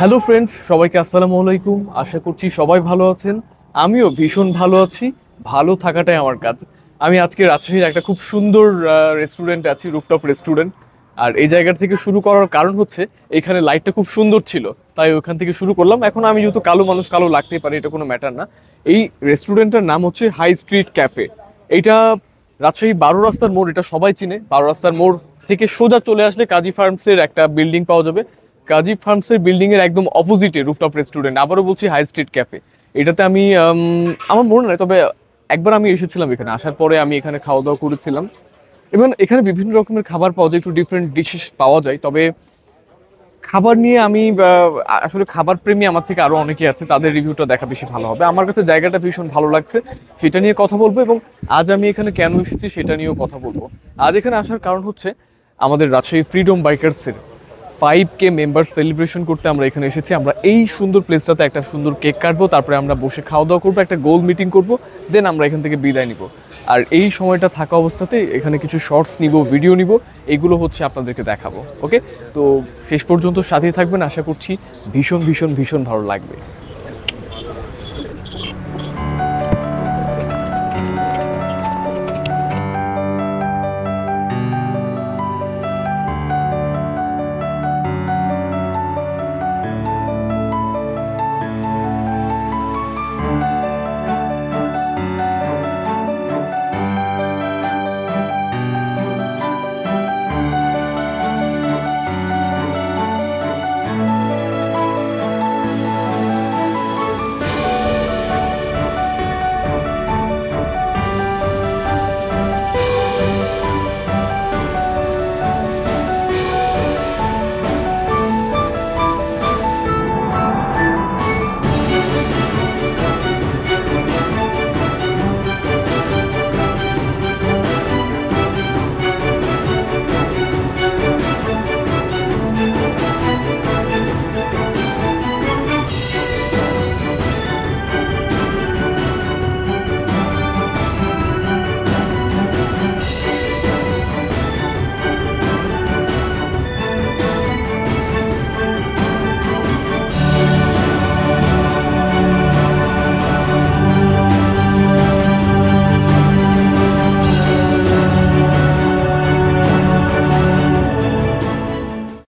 Hello friends, সবাইকে আসসালামু আলাইকুম। আশা করছি সবাই ভালো আছেন। আমিও ভীষণ ভালো আছি। ভালো থাকাটাই আমার কাজ। আমি আজকে রাজশাহীর একটা খুব সুন্দর রেস্টুরেন্টে আছি, রুফটপ রেস্টুরেন্ট। আর এই জায়গা থেকে শুরু করার কারণ হচ্ছে এখানে লাইটটা খুব সুন্দর ছিল, তাই ওখান থেকে শুরু করলাম। এখন আমি যেহেতু কালো মানুষ, কালো লাগতেই পারে, এটা কোনো ম্যাটার না। এই রেস্টুরেন্টের নাম হচ্ছে হাই স্ট্রিট ক্যাফে। এইটা রাজশাহী 12 রাস্তার মোড়, এটা সবাই চিনে। 12 রাস্তার মোড় থেকে সোজা চলে আসলে কাজী ফার্মসের একটা বিল্ডিং পাওয়া যাবে। কাজী ফার্মসের বিল্ডিং এর একদম অপোজিটে রুফটপ রেস্টুরেন্ট, আবারও বলছি হাই স্ট্রিট ক্যাফে। এটাতে আমি আমার মনে নাই, তবে একবার আমি এসেছিলাম। এখানে আসার পরে আমি এখানে খাওয়া দাওয়া করেছিলাম। এবং এখানে বিভিন্ন রকমের খাবার পাওয়া যায়, একটু ডিফারেন্ট ডিশেস পাওয়া যায়। তবে খাবার নিয়ে আমি আসলে খাবার প্রেমী আমার থেকে আরো অনেকে আছে, তাদের রিভিউটা দেখা বেশি ভালো হবে। আমার কাছে জায়গাটা ভীষণ ভালো লাগছে, সেটা নিয়ে কথা বলবো। এবং আজ আমি এখানে কেন এসেছি সেটা নিয়েও কথা বলবো। আজ এখানে আসার কারণ হচ্ছে আমাদের রাজশাহী ফ্রিডম বাইকার্সের 5K মেম্বার সেলিব্রেশন করতে আমরা এখানে এসেছি। আমরা এই সুন্দর প্লেসটাতে একটা সুন্দর কেক কাটবো, তারপরে আমরা বসে খাওয়া দাওয়া করবো, একটা গোল মিটিং করবো, দেন আমরা এখান থেকে বিদায় নিব। আর এই সময়টা থাকা অবস্থাতে এখানে কিছু শর্টস নিব, ভিডিও নিব, এগুলো হচ্ছে আপনাদেরকে দেখাবো। ওকে, তো শেষ পর্যন্ত সাথে থাকবেন, আশা করছি ভীষণ ভীষণ ভীষণ ভালো লাগবে।